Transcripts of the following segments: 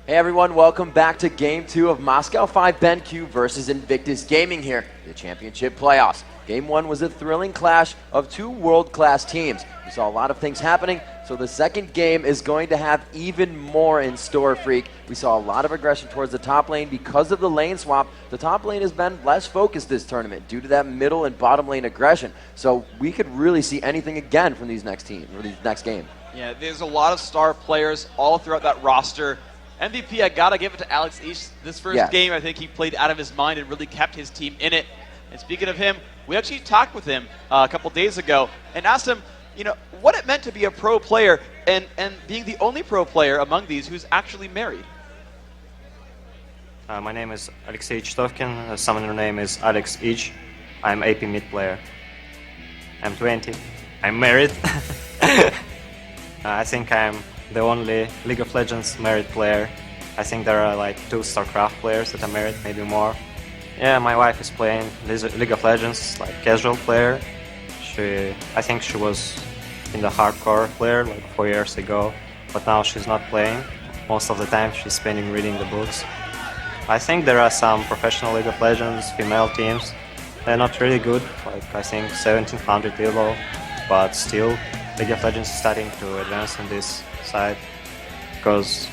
Hey everyone, welcome back to Game 2 of Moscow 5 BenQ versus Invictus Gaming here, the championship playoffs. Game 1 was a thrilling clash of two world-class teams. We saw a lot of things happening, so the second game is going to have even more in store, Freak. We saw a lot of aggression towards the top lane because of the lane swap. The top lane has been less focused this tournament due to that middle and bottom lane aggression. So we could really see anything again from these next teams, or these next game. Yeah, there's a lot of star players all throughout that roster. MVP, I gotta give it to Alex East. This first game, I think he played out of his mind and really kept his team in it. And speaking of him, we actually talked with him a couple days ago and asked him, what it meant to be a pro player and being the only pro player among these who's actually married. My name is Alexey Chitovkin. Summoner name is Alex Ich. I'm AP mid player. I'm 20. I'm married. I think I'm the only League of Legends married player. I think there are like 2 StarCraft players that are married, maybe more. Yeah, my wife is playing League of Legends, like casual player. I think she was in the hardcore player like 4 years ago, but now she's not playing. Most of the time she's spending reading the books. I think there are some professional League of Legends female teams. They're not really good, like I think 1700 Elo, but still League of Legends is starting to advance on this side because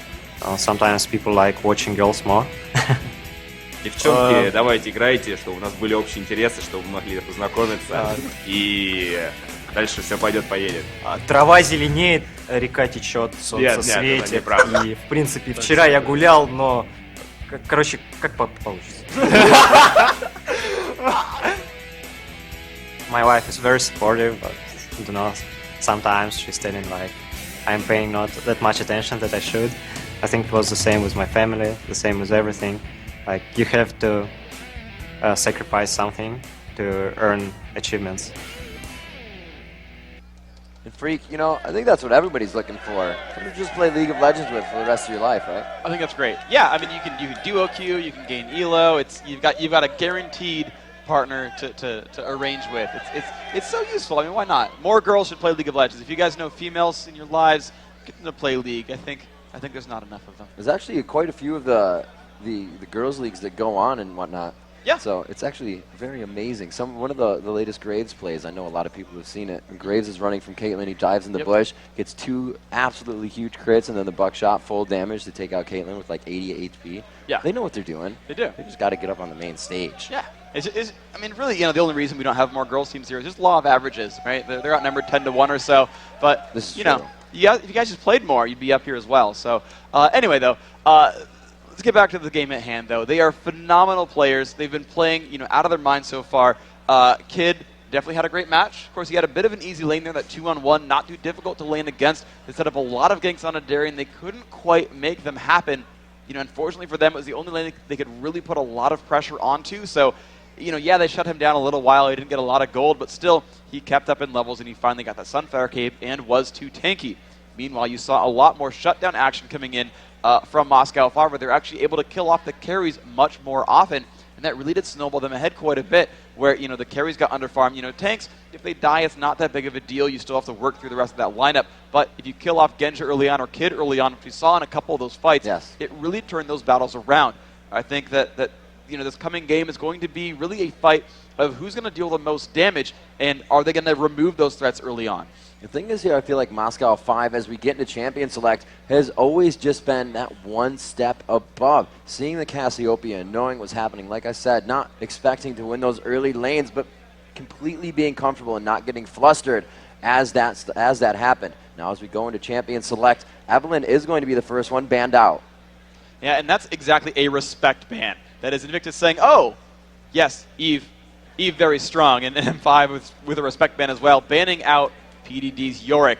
sometimes people like watching girls more. Девчонки, давайте играйте, чтобы у нас были общие интересы, чтобы мы могли познакомиться, и дальше все пойдет-поедет. Трава зеленеет, река течет, солнце светит. И, в принципе, вчера я гулял, но, короче, как получится. My wife is very supportive, but sometimes she's telling like I'm paying not that much attention that I should. I think it was the same with my family, the same with everything. Like you have to sacrifice something to earn achievements. And Freak, I think that's what everybody's looking for. Something to just play League of Legends with for the rest of your life, right? I think that's great. Yeah, I mean you can duo queue, you can gain elo. You've got a guaranteed partner to arrange with. It's so useful. I mean, why not? More girls should play League of Legends. If you guys know females in your lives, get them to play League. I think there's not enough of them. There's actually quite a few of the girls leagues that go on and whatnot. Yeah. So it's actually very amazing. One of the latest Graves plays, I know a lot of people have seen it. When Graves is running from Caitlyn, he dives in the bush, gets 2 absolutely huge crits, and then the buckshot full damage to take out Caitlyn with like 80 HP. Yeah. They know what they're doing. They do. They just got to get up on the main stage. Yeah. I mean, really, the only reason we don't have more girls teams here is just law of averages, right? They're outnumbered 10-1 or so. But, if you guys just played more, you'd be up here as well. So, anyway, though, let's get back to the game at hand, though. They are phenomenal players. They've been playing, out of their minds so far. Kid definitely had a great match. Of course, he had a bit of an easy lane there, that 2-on-1, not too difficult to lane against. They set up a lot of ganks on a Darien. They couldn't quite make them happen. Unfortunately for them, it was the only lane they could really put a lot of pressure onto. So, they shut him down a little while. He didn't get a lot of gold, but still, he kept up in levels, and he finally got that Sunfire Cape and was too tanky. Meanwhile, you saw a lot more shutdown action coming in from Moscow 5, where they're actually able to kill off the carries much more often, and that really did snowball them ahead quite a bit, where, the carries got underfarmed. Tanks, if they die, it's not that big of a deal. You still have to work through the rest of that lineup, but if you kill off Genja early on or Kid early on, which we saw in a couple of those fights, it really turned those battles around. I think that this coming game is going to be really a fight of who's going to deal the most damage, and are they going to remove those threats early on. The thing is here, I feel like Moscow 5, as we get into Champion Select, has always just been that one step above. Seeing the Cassiopeia and knowing what's happening, like I said, not expecting to win those early lanes, but completely being comfortable and not getting flustered as that happened. Now, as we go into Champion Select, Evelynn is going to be the first one banned out. Yeah, and that's exactly a respect ban. That is Invictus saying, oh, yes, Eve very strong, and M5 with a respect ban as well, banning out PDD's Yorick.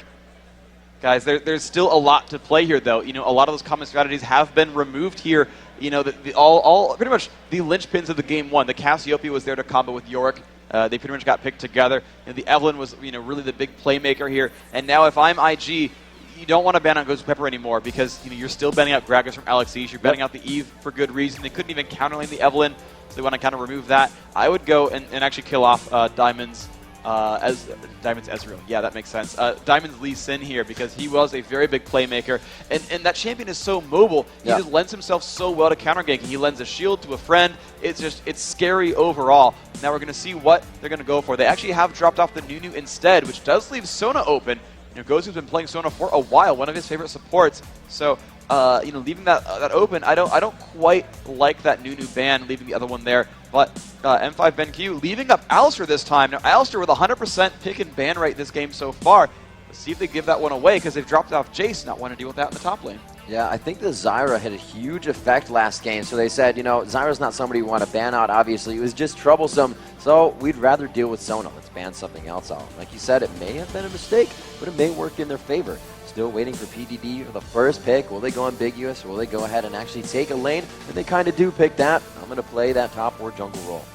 Guys, there's still a lot to play here, though. A lot of those common strategies have been removed here. Pretty much the linchpins of the game 1. The Cassiopeia was there to combo with Yorick. They pretty much got picked together. The Evelynn was, really the big playmaker here. And now, if I'm IG, you don't want to ban out Ghost Pepper anymore because you're still banning out Gragas from Alex East. You're banning out the Eve for good reason. They couldn't even counterlane the Evelynn, so they want to kind of remove that. I would go and actually kill off Diamond's as Diamond's Ezreal. Yeah, that makes sense. Diamond's Lee Sin here because he was a very big playmaker, and that champion is so mobile. He just lends himself so well to counter ganking. He lends a shield to a friend. It's scary overall. Now we're going to see what they're going to go for. They actually have dropped off the Nunu instead, which does leave Sona open. Gozu's been playing Sona for a while, one of his favorite supports. So, leaving that open, I don't quite like that Nunu ban, leaving the other one there. But M5 BenQ leaving up Alistar this time. Now, Alistar with 100% pick and ban rate this game so far. Let's see if they give that one away, because they've dropped off Jace, not want to deal with that in the top lane. Yeah, I think the Zyra had a huge effect last game, so they said, Zyra's not somebody you want to ban out, obviously. It was just troublesome, so we'd rather deal with Sona. Let's ban something else out. Like you said, it may have been a mistake, but it may work in their favor. Still waiting for PDD for the first pick. Will they go ambiguous, or will they go ahead and actually take a lane? And they kind of do pick that. I'm going to play that top or jungle role.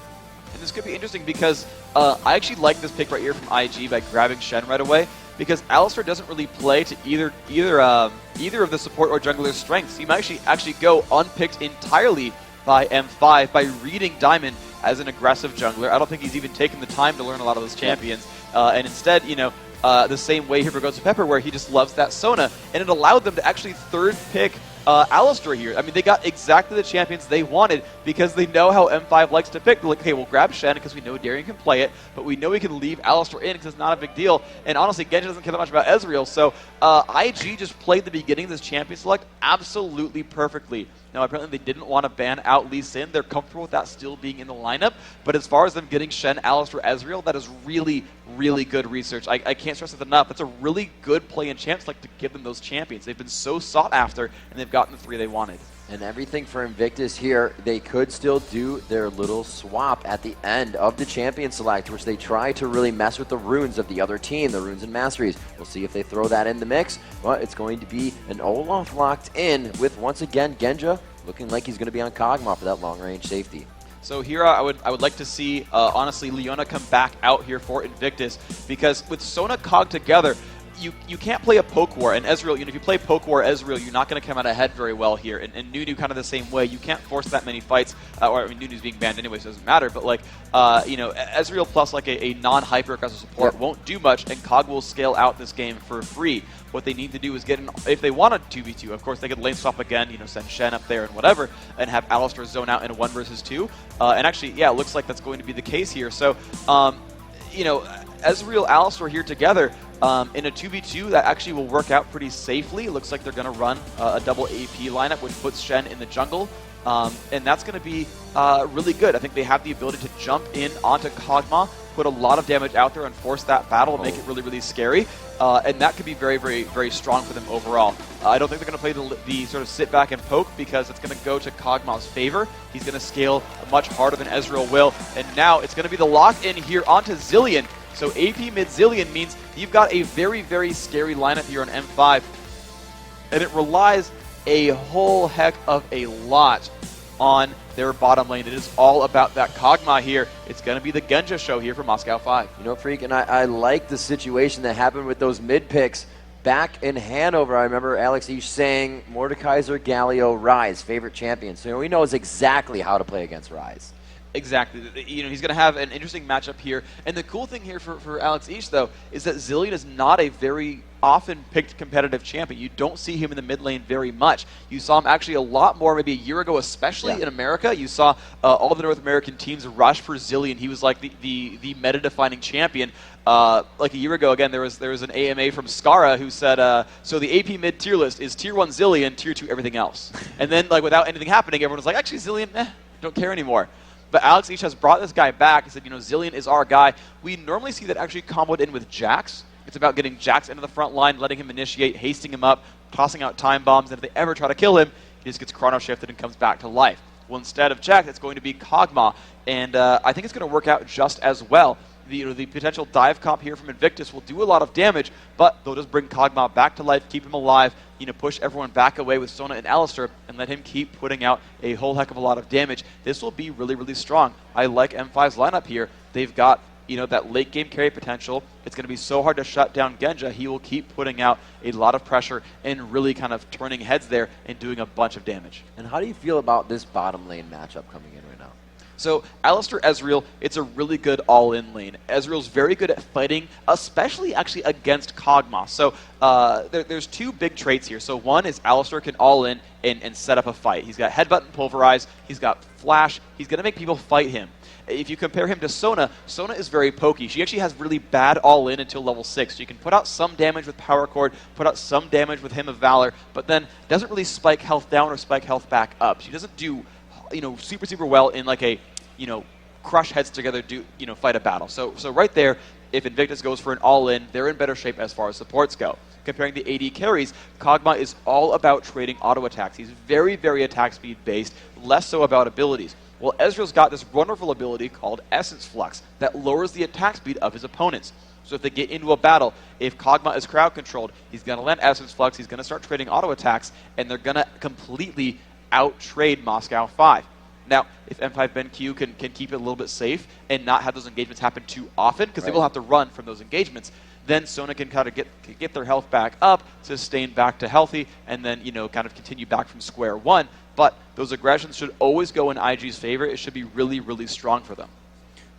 And this could be interesting because I actually like this pick right here from IG by grabbing Shen right away, because Alistar doesn't really play to either of the support or jungler's strengths. He might actually go unpicked entirely by M5 by reading Diamond as an aggressive jungler. I don't think he's even taken the time to learn a lot of those champions. And instead, the same way here for Ghost of Pepper, where he just loves that Sona, and it allowed them to actually third pick Alistar here. I mean, they got exactly the champions they wanted because they know how M5 likes to pick. They're like, okay, we'll grab Shen because we know Darian can play it, but we know we can leave Alistar in because it's not a big deal. And honestly, Genji doesn't care that much about Ezreal, so IG just played the beginning of this champion select absolutely perfectly. Now, apparently they didn't want to ban out Lee Sin. They're comfortable with that still being in the lineup. But as far as them getting Shen, Alistar, Ezreal, that is really, really good research. I can't stress it enough. That's a really good play and chance to give them those champions. They've been so sought after, and they've gotten the 3 they wanted. And everything for Invictus here, they could still do their little swap at the end of the champion select, which they try to really mess with the runes of the other team, the runes and masteries. We'll see if they throw that in the mix, but it's going to be an Olaf locked in with, once again, Genja looking like he's going to be on Kog'Maw for that long-range safety. So here I would like to see, honestly, Leona come back out here for Invictus, because with Sona Kog together, you can't play a poke war, and Ezreal, if you play poke war Ezreal, you're not going to come out ahead very well here, and Nunu kind of the same way. You can't force that many fights, Nunu's being banned anyway, so it doesn't matter, but Ezreal plus a non-hyper aggressive support won't do much, and Kog will scale out this game for free. What they need to do is get in, if they want a 2v2, of course they could lane swap again, send Shen up there and whatever, and have Alistar zone out in a 1 versus 2, and actually, yeah, it looks like that's going to be the case here. So, Ezreal, Alistar here together, in a 2v2, that actually will work out pretty safely. It looks like they're going to run a double AP lineup, which puts Shen in the jungle. And that's going to be really good. I think they have the ability to jump in onto Kog'Maw, put a lot of damage out there, and force that battle, make it really, really scary. And that could be very, very, very strong for them overall. I don't think they're going to play the sort of sit back and poke, because it's going to go to Kog'Maw's favor. He's going to scale much harder than Ezreal will. And now it's going to be the lock-in here onto Zilean. So AP mid Zilean means you've got a very, very scary lineup here on M5. And it relies a whole heck of a lot on their bottom lane. It is all about that Kog'Maw here. It's going to be the Genja show here for Moscow 5. Freak, and I like the situation that happened with those mid picks. Back in Hanover, I remember Alex Each saying Mordekaiser, Galio, Ryze, favorite champion. So he knows exactly how to play against Ryze. Exactly. He's going to have an interesting matchup here. And the cool thing here for Alex East, though, is that Zilean is not a very often picked competitive champion. You don't see him in the mid lane very much. You saw him actually a lot more maybe a year ago, especially in America. You saw all the North American teams rush for Zilean. He was like the meta-defining champion. Like a year ago, again, there was an AMA from Skara who said, so the AP mid tier list is tier 1 Zilean, tier 2 everything else. And then, without anything happening, everyone was like, actually, Zilean, don't care anymore. But Alex Each has brought this guy back. He said, Zilean is our guy. We normally see that actually comboed in with Jax. It's about getting Jax into the front line, letting him initiate, hasting him up, tossing out time bombs, and if they ever try to kill him, he just gets chrono shifted and comes back to life. Well, instead of Jax, it's going to be Kog'Maw, and I think it's going to work out just as well. The potential dive comp here from Invictus will do a lot of damage, but they'll just bring Kog'Maw back to life, keep him alive, push everyone back away with Sona and Alistar, and let him keep putting out a whole heck of a lot of damage. This will be really, really strong. I like M5's lineup here. They've got that late game carry potential. It's going to be so hard to shut down Genja. He will keep putting out a lot of pressure and really kind of turning heads there and doing a bunch of damage. And how do you feel about this bottom lane matchup coming in right now? So Alistar Ezreal, it's a really good all-in lane. Ezreal's very good at fighting, especially actually against Kog'Maw. So there's two big traits here. So one is Alistar can all-in and set up a fight. He's got Headbutt and Pulverize. He's got Flash. He's going to make people fight him. If you compare him to Sona, Sona is very pokey. She actually has really bad all-in until level 6. So you can put out some damage with Power Chord, put out some damage with Hymn of Valor, but then doesn't really spike health down or spike health back up. She doesn't do super well in like a, crush heads together, fight a battle. So right there, if Invictus goes for an all-in, they're in better shape as far as supports go. Comparing the AD carries, Kog'Maw is all about trading auto attacks. He's very, very attack speed based, less so about abilities. Well, Ezreal's got this wonderful ability called Essence Flux that lowers the attack speed of his opponents. So if they get into a battle, if Kog'Maw is crowd controlled, he's going to land Essence Flux, he's going to start trading auto attacks, and they're going to completely out-trade Moscow 5. Now, if M5 BenQ can keep it a little bit safe and not have those engagements happen too often, because they will have to run from those engagements, then Sona can kind of get their health back up, sustain back to healthy, and then, kind of continue back from square one. But those aggressions should always go in IG's favor. It should be really, really strong for them.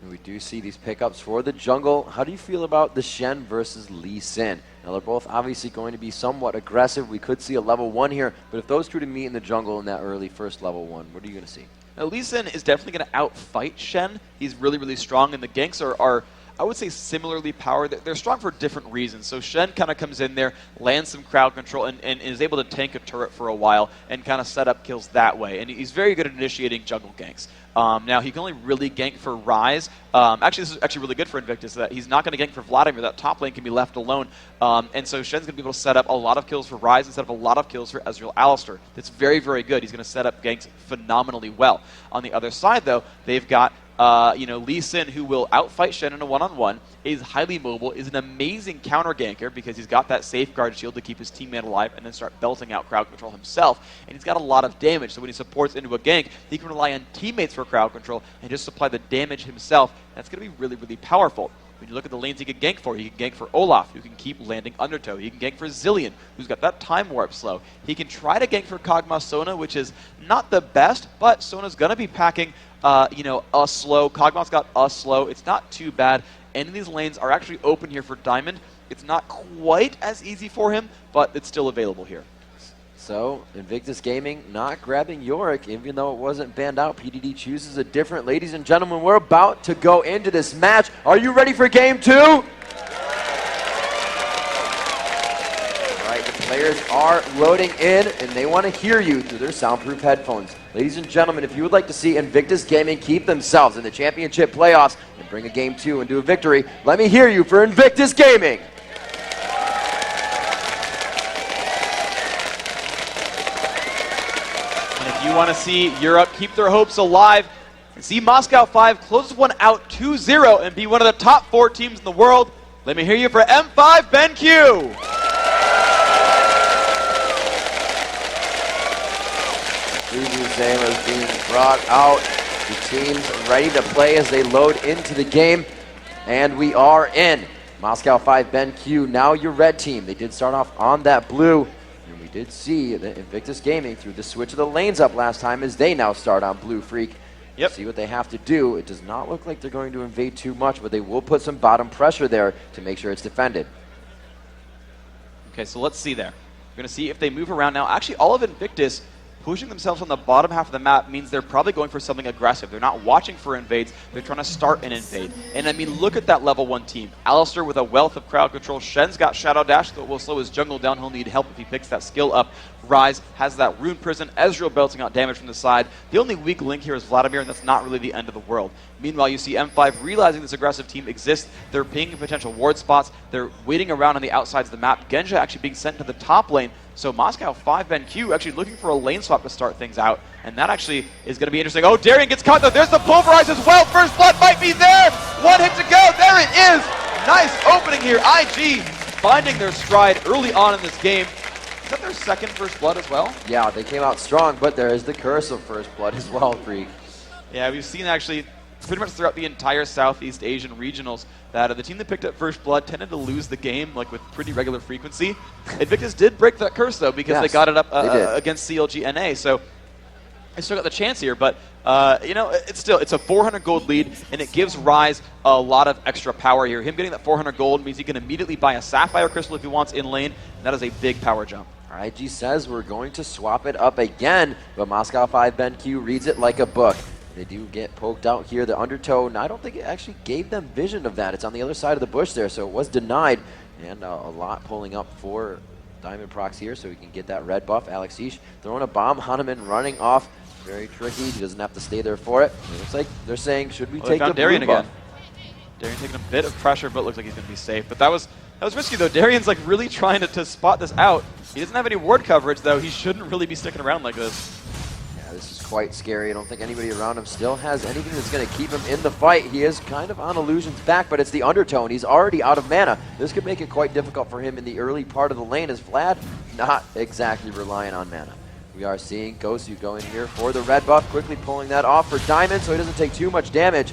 And we do see these pickups for the jungle. How do you feel about the Shen versus Lee Sin? Now, they're both obviously going to be somewhat aggressive. We could see a level 1 here, but if those two to meet in the jungle in that early first level 1, what are you going to see? Now, Lee Sin is definitely going to outfight Shen. He's really, really strong, and the ganks are I would say, similarly powered. They're strong for different reasons. So Shen kind of comes in there, lands some crowd control, and is able to tank a turret for a while and kind of set up kills that way. And he's very good at initiating jungle ganks. Now, he can only really gank for Ryze. Actually, this is actually really good for Invictus, that he's not going to gank for Vladimir. That top lane can be left alone. And so Shen's going to be able to set up a lot of kills for Ryze and set up a lot of kills for Ezreal Alistar. That's very, very good. He's going to set up ganks phenomenally well. On the other side, though, they've got Lee Sin, who will outfight Shen in a one-on-one, is highly mobile, is an amazing counter ganker because he's got that safeguard shield to keep his teammate alive and then start belting out crowd control himself. And he's got a lot of damage, so when he supports into a gank, he can rely on teammates for crowd control and just supply the damage himself. That's going to be really, really powerful. When you look at the lanes he can gank for, he can gank for Olaf, who can keep landing Undertow. He can gank for Zilean, who's got that time warp slow. He can try to gank for Kog'Maw Sona, which is not the best, but Sona's going to be packing a slow. Kog'Maw's got a slow. It's not too bad. Any of these lanes are actually open here for Diamond. It's not quite as easy for him, but it's still available here. So, Invictus Gaming not grabbing Yorick, even though it wasn't banned out. PDD chooses a different. Ladies and gentlemen, we're about to go into this match. Are you ready for game 2? All right, the players are loading in, and they want to hear you through their soundproof headphones. Ladies and gentlemen, if you would like to see Invictus Gaming keep themselves in the championship playoffs and bring a game 2 into a victory, let me hear you for Invictus Gaming. You want to see Europe keep their hopes alive and see Moscow 5 close this one out 2-0 and be one of the top 4 teams in the world. Let me hear you for M5 BenQ. Preview game is being brought out. The teams ready to play as they load into the game. And we are in. Moscow 5 BenQ, now your red team. They did start off on that blue. And we did see that Invictus Gaming threw the switch of the lanes up last time as they now start on Blue Freak. Yep. See what they have to do. It does not look like they're going to invade too much, but they will put some bottom pressure there to make sure it's defended. Okay, so let's see there. We're going to see if they move around now. Actually, all of Invictus pushing themselves on the bottom half of the map means they're probably going for something aggressive. They're not watching for invades. They're trying to start an invade. And I mean, look at that level 1 team. Alistar with a wealth of crowd control. Shen's got Shadow Dash that will slow his jungle down. He'll need help if he picks that skill up. Ryze has that Rune Prison. Ezreal belting out damage from the side. The only weak link here is Vladimir, and that's not really the end of the world. Meanwhile, you see M5 realizing this aggressive team exists. They're pinging potential ward spots. They're waiting around on the outsides of the map. Genja actually being sent to the top lane. So Moscow 5 BenQ actually looking for a lane swap to start things out. And that actually is going to be interesting. Oh, Darien gets caught though. There's the Pulverize as well. First blood might be there. 1 hit to go. There it is. Nice opening here. IG finding their stride early on in this game. Is that their second first blood as well? Yeah, they came out strong, but there is the curse of first blood as well, Freak. Yeah, we've seen actually pretty much throughout the entire Southeast Asian regionals that the team that picked up first blood tended to lose the game like with pretty regular frequency. Invictus did break that curse though because they got it up against CLG NA. So They still got the chance here, but you know, it's a 400 gold lead, and it gives Rise a lot of extra power here. Him getting that 400 gold means he can immediately buy a Sapphire Crystal if he wants in lane, and that is a big power jump. IG says we're going to swap it up again, but Moscow 5 BenQ reads it like a book. They do get poked out here, the undertow, and I don't think it actually gave them vision of that. It's on the other side of the bush there, so it was denied, and a lot pulling up for Diamondprox here so he can get that red buff. Alexish throwing a bomb on him and running off. Very tricky. He doesn't have to stay there for it. It looks like they're saying, should we take the Darien blue buff? again. Darien taking a bit of pressure, but looks like he's going to be safe. But that was risky, though. Darien's like really trying to spot this out. He doesn't have any ward coverage, though. He shouldn't really be sticking around like this. Yeah, this is quite scary. I don't think anybody around him still has anything that's going to keep him in the fight. He is kind of on Illusion's back, but it's the undertow. He's already out of mana. This could make it quite difficult for him in the early part of the lane, as Vlad not exactly relying on mana. We are seeing Gosu go in here for the red buff, quickly pulling that off for Diamond so he doesn't take too much damage.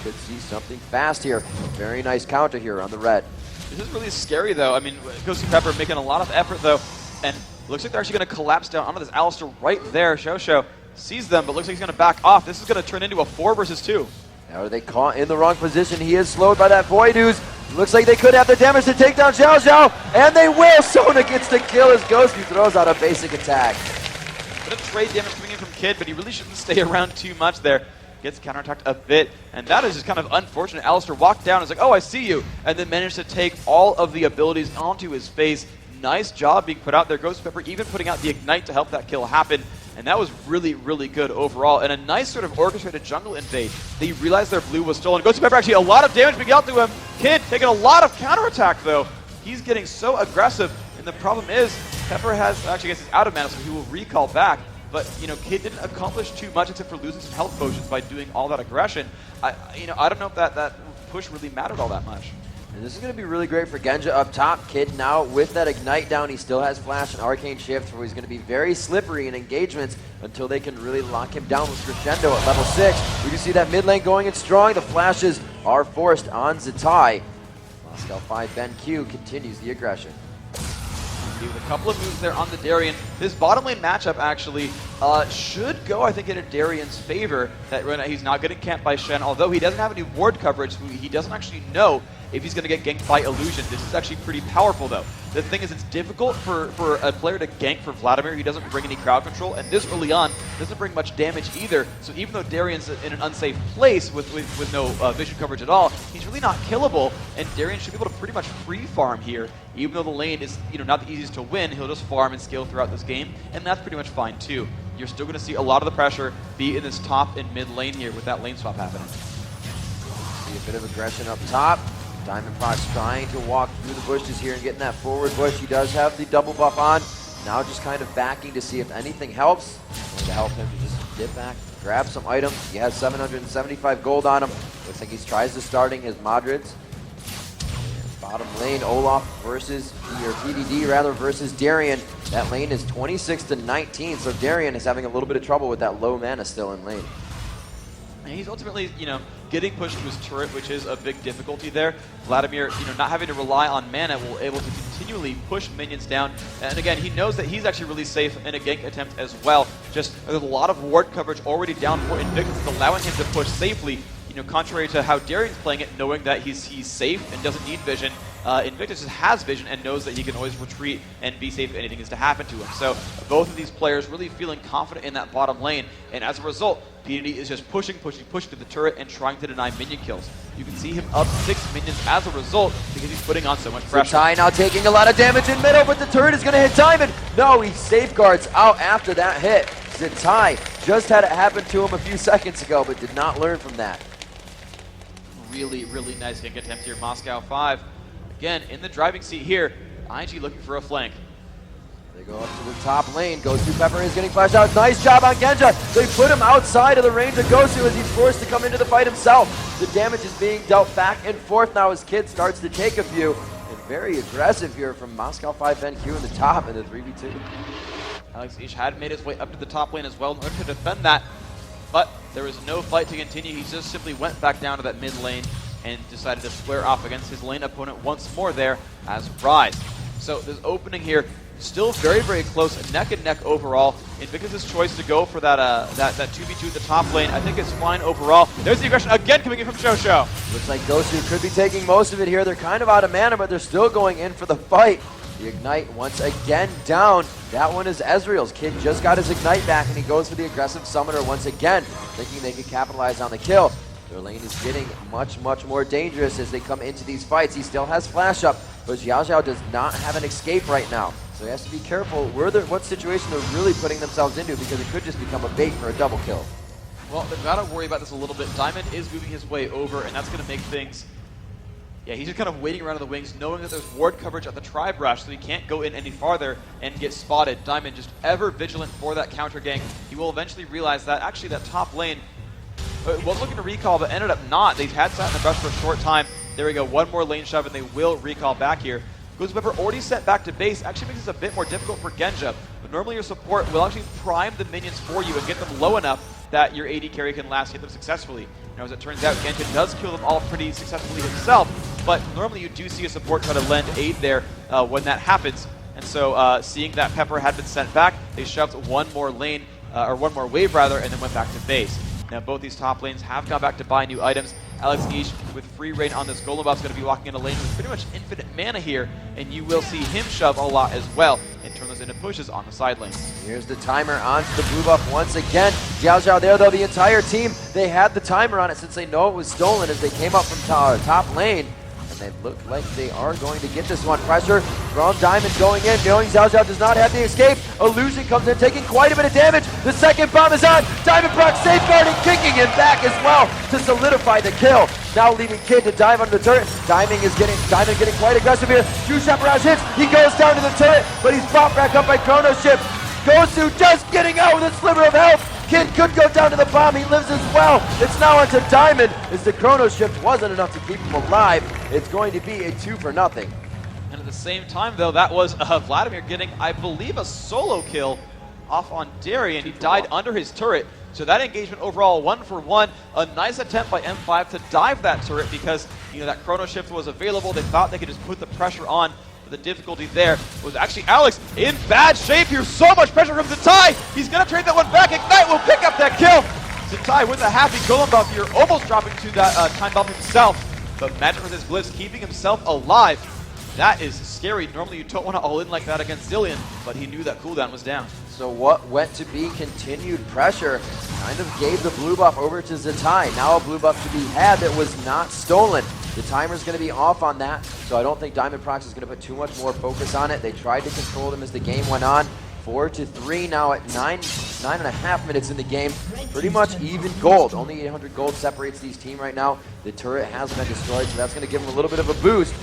Could see something fast here. Very nice counter here on the red. This is really scary, though. I mean, Gosu Pepper making a lot of effort, though, and looks like they're actually going to collapse down onto this Alistar right there. Shosho sees them, but looks like he's going to back off. This is going to turn into a 4 versus 2. Now are they caught in the wrong position? He is slowed by that Void Ooze. Looks like they could have the damage to take down Xiao Xiao, and they will. Sona gets the kill as Gosu throws out a basic attack. Bit of trade damage coming in from Kid, but he really shouldn't stay around too much there. Gets counterattacked a bit, and that is just kind of unfortunate. Alistar walked down and was like, oh, I see you, and then managed to take all of the abilities onto his face. Nice job being put out there. Ghost Pepper even putting out the Ignite to help that kill happen, and that was really, really good overall. And a nice sort of orchestrated jungle invade. They realized their blue was stolen. Ghost Pepper actually a lot of damage being dealt to him. Kid taking a lot of counterattack, though. He's getting so aggressive, and the problem is Pepper has, actually I guess he's out of mana, so he will recall back. But, you know, Kid didn't accomplish too much except for losing some health potions by doing all that aggression. I don't know if that push really mattered all that much. And this is going to be really great for Genja up top. Kid now with that Ignite down, he still has Flash and Arcane Shift, where he's going to be very slippery in engagements until they can really lock him down with Crescendo at level 6. We can see that mid lane going in strong. The flashes are forced on Zatai. Moscow 5 BenQ continues the aggression. With a couple of moves there on the Darien. This bottom lane matchup actually should go, I think, in a Darien's favor. That right now he's not getting camped by Shen, although he doesn't have any ward coverage. He doesn't actually know if he's going to get ganked by Illusion. This is actually pretty powerful, though. The thing is, it's difficult for a player to gank for Vladimir. He doesn't bring any crowd control, and this early on doesn't bring much damage either. So even though Darien's in an unsafe place with no vision coverage at all, he's really not killable, and Darien should be able to pretty much free farm here. Even though the lane is not the easiest to win, he'll just farm and scale throughout this game, and that's pretty much fine too. You're still going to see a lot of the pressure be in this top and mid lane here with that lane swap happening. See a bit of aggression up top. Diamondprox trying to walk through the bushes here and getting that forward push. He does have the double buff on. Now just kind of backing to see if anything helps. Going to help him to just dip back, grab some items. He has 775 gold on him. Looks like he tries to starting his Madrids. Bottom lane, Olaf versus, or TDD rather, versus Darien. That lane is 26-19, so Darien is having a little bit of trouble with that low mana still in lane. And he's ultimately, getting pushed to his turret, which is a big difficulty there. Vladimir, not having to rely on mana, will able to continually push minions down. And again, he knows that he's actually really safe in a gank attempt as well. Just there's a lot of ward coverage already down for Invictus, allowing him to push safely. Contrary to how Darien's playing it, knowing that he's safe and doesn't need vision, Invictus just has vision and knows that he can always retreat and be safe if anything is to happen to him. So both of these players really feeling confident in that bottom lane, and as a result, PDD is just pushing to the turret and trying to deny minion kills. You can see him up 6 minions as a result because he's putting on so much pressure. Zatai now taking a lot of damage in middle, but the turret is going to hit Diamond. No, he safeguards out after that hit. Zatai just had it happen to him a few seconds ago, but did not learn from that. Really, really nice gank attempt here, Moscow 5. Again, in the driving seat here, IG looking for a flank. They go up to the top lane. Gosu Pepper is getting flashed out. Nice job on Genja. They put him outside of the range of Gosu as he's forced to come into the fight himself. The damage is being dealt back and forth now as Kid starts to take a few. And very aggressive here from Moscow 5 BenQ in the top in the 3v2. Alexish had made his way up to the top lane as well in order to defend that. But there was no fight to continue. He just simply went back down to that mid lane and decided to square off against his lane opponent once more there as Rise. So this opening here, Still very, very close, neck and neck overall. Invictus' choice to go for that 2v2 at the top lane, I think it's fine overall. There's the aggression again coming in from Shosho. Looks like Gosu could be taking most of it here. They're kind of out of mana, but they're still going in for the fight. The Ignite once again down. That one is Ezreal's. Kid just got his Ignite back, and he goes for the aggressive Summoner once again, thinking they could capitalize on the kill. Their lane is getting much, much more dangerous as they come into these fights. He still has Flash up, but Xiao does not have an escape right now. So he has to be careful what situation they're really putting themselves into, because it could just become a bait for a double kill. Well, they've got to worry about this a little bit. Diamond is moving his way over, and that's going to make things... Yeah, he's just kind of waiting around in the wings, knowing that there's ward coverage at the Tribe Rush, so he can't go in any farther and get spotted. Diamond just ever vigilant for that counter gank. He will eventually realize that actually that top lane was looking to recall, but ended up not. They've had sat in the brush for a short time. There we go, one more lane shove, and they will recall back here. Goosebumper already set back to base, actually makes this a bit more difficult for Genja, but normally your support will actually prime the minions for you and get them low enough that your AD carry can last hit them successfully. Now, as it turns out, Genja does kill them all pretty successfully himself, but normally you do see a support try to lend aid there when that happens. And so seeing that Pepper had been sent back, they shoved one more lane, or one more wave rather, and then went back to base. Now both these top lanes have gone back to buy new items. Alex Ish with free reign on this Golem buff is going to be walking in a lane with pretty much infinite mana here, and you will see him shove a lot as well and turn those into pushes on the side lanes. Here's the timer onto the blue buff once again. Xiao there though, the entire team, they had the timer on it since they know it was stolen as they came up from top lane. And they look like they are going to get this one. Pressure from Diamond going in, knowing Xiao does not have the escape. Illusion comes in, taking quite a bit of damage. The second bomb is on. Diamondprox safeguarding, kicking him back as well to solidify the kill. Now leaving Kid to dive under the turret. Diamond getting quite aggressive here. Two Chaparral hits. He goes down to the turret, but he's popped back up by Chrono Shift. Gosu just getting out with a sliver of health. Kid could go down to the bomb. He lives as well. It's now onto Diamond as the Chrono Shift wasn't enough to keep him alive. It's going to be a 2-0. And at the same time, though, that was Vladimir getting, I believe, a solo kill off on Darian. He died under his turret. So that engagement overall, 1-for-1. A nice attempt by M5 to dive that turret because, you know, that Chrono Shift was available. They thought they could just put the pressure on. But the difficulty there was actually Alex in bad shape here. So much pressure from Zatai. He's going to trade that one back. Ignite will pick up that kill. Zatai with a happy Golem buff here, almost dropping to that time bomb himself. But Magic with his glyphs, keeping himself alive. That is scary. Normally you don't want to all in like that against Zilean, but he knew that cooldown was down. So what went to be continued pressure kind of gave the blue buff over to Zatai. Now a blue buff to be had that was not stolen. The timer's going to be off on that, so I don't think Diamondprox is going to put too much more focus on it. They tried to control them as the game went on. 4-3 now at 9.5 minutes in the game. Pretty much even gold. Only 800 gold separates these teams right now. The turret has been destroyed, so that's going to give them a little bit of a boost.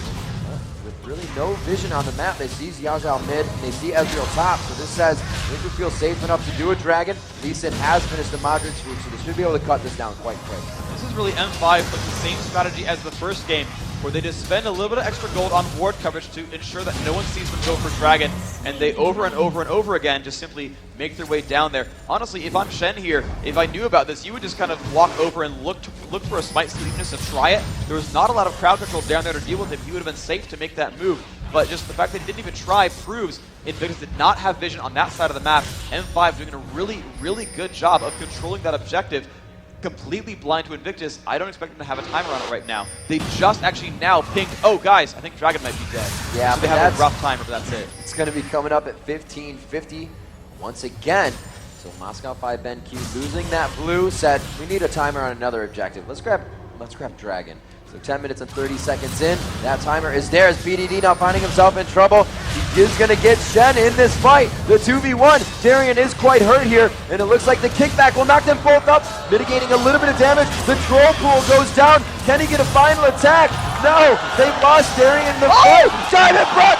With really no vision on the map, they see Xiao mid, and they see Ezreal top, so this says they could feel safe enough to do a dragon. Lee Sin has finished the Modric sweep, so they should be able to cut this down quite quick. This is really M5 with the same strategy as the first game, where they just spend a little bit of extra gold on ward coverage to ensure that no one sees them go for dragon, and they over and over and over again just simply make their way down there. Honestly, if I'm Shen here, if I knew about this, you would just kind of walk over and look for a Smite Sleepiness to try it. There was not a lot of crowd control down there to deal with him. He would have been safe to make that move, but just the fact that they didn't even try proves Invictus did not have vision on that side of the map. M5 doing a really, really good job of controlling that objective. Completely blind to Invictus. I don't expect them to have a timer on it right now. They just actually now pinged, oh guys, I think Dragon might be dead. Yeah, so they have a rough timer, but that's it. It's going to be coming up at 15:50 once again. So Moscow 5 BenQ losing that blue said, we need a timer on another objective. Let's grab Dragon. So 10 minutes and 30 seconds in, that timer is there as BDD now finding himself in trouble. He is going to get Shen in this fight. The 2v1, Darian is quite hurt here, and it looks like the kickback will knock them both up, mitigating a little bit of damage. The troll pool goes down. Can he get a final attack? No, they've lost Darian in the fight. Diamondprox!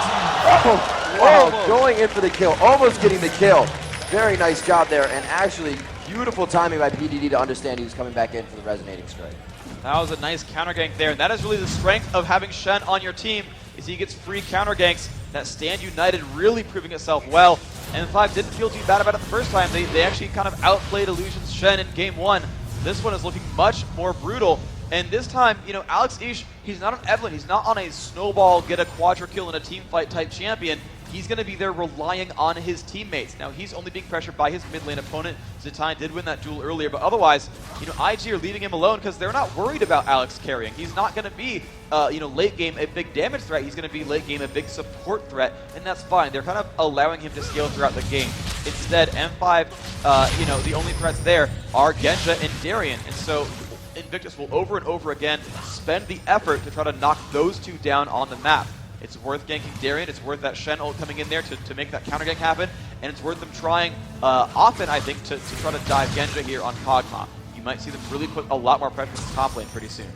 Oh, going in for the kill, almost getting the kill. Very nice job there, and actually beautiful timing by PDD to understand he was coming back in for the resonating strike. That was a nice counter gank there, and that is really the strength of having Shen on your team, is he gets free counter ganks that stand united, really proving itself well. And M5 didn't feel too bad about it the first time. They actually kind of outplayed Illusion's Shen in game one. This one is looking much more brutal, And this time, Alex Ish, he's not an Evelyn. He's not on a snowball, get a quadra kill in a team fight type champion. He's going to be there relying on his teammates. Now, he's only being pressured by his mid lane opponent. Zitai did win that duel earlier, but otherwise, IG are leaving him alone because they're not worried about Alex carrying. He's not going to be, late game a big damage threat. He's going to be late game a big support threat, and that's fine. They're kind of allowing him to scale throughout the game. Instead, M5, the only threats there are Genja and Darien, and so Invictus will over and over again spend the effort to try to knock those two down on the map. It's worth ganking Darien, it's worth that Shen ult coming in there to make that counter gank happen, and it's worth them trying often, I think, to try to dive Genja here on Kog'Maw. You might see them really put a lot more pressure on the top lane pretty soon.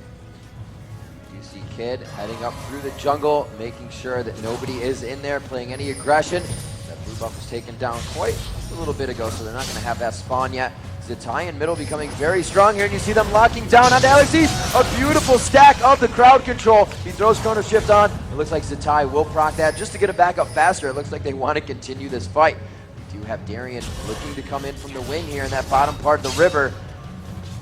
You see Kid heading up through the jungle, making sure that nobody is in there playing any aggression. That blue buff was taken down quite a little bit ago, so they're not going to have that spawn yet. Zitai in middle becoming very strong here, and you see them locking down onto Alex Ish. A beautiful stack of the crowd control. He throws Chrono Shift on. It looks like Zitai will proc that just to get it back up faster. It looks like they want to continue this fight. We do have Darien looking to come in from the wing here in that bottom part of the river.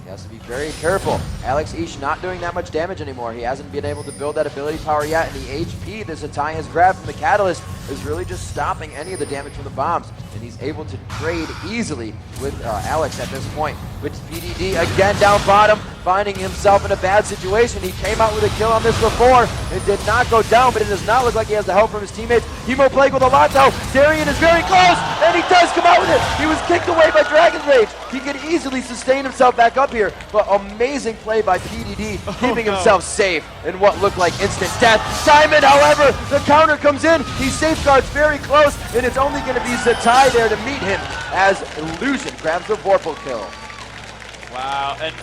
He has to be very careful. Alex Ish not doing that much damage anymore. He hasn't been able to build that ability power yet, and the HP that Zitai has grabbed from the Catalyst is really just stopping any of the damage from the bombs, and he's able to trade easily with Alex at this point. With PDD again down bottom, finding himself in a bad situation. He came out with a kill on this before. It did not go down, but it does not look like he has the help from his teammates. Hemo Plague with a lot though. Darien is very close, and he does come out with it. He was kicked away by Dragon's Rage. He could easily sustain himself back up here, but amazing play by PDD, keeping himself safe in what looked like instant death. Simon, however, the counter comes in. He safeguards very close, and it's only going to be Zitai there to meet him as Illusion grabs the Vorpal kill. Wow, and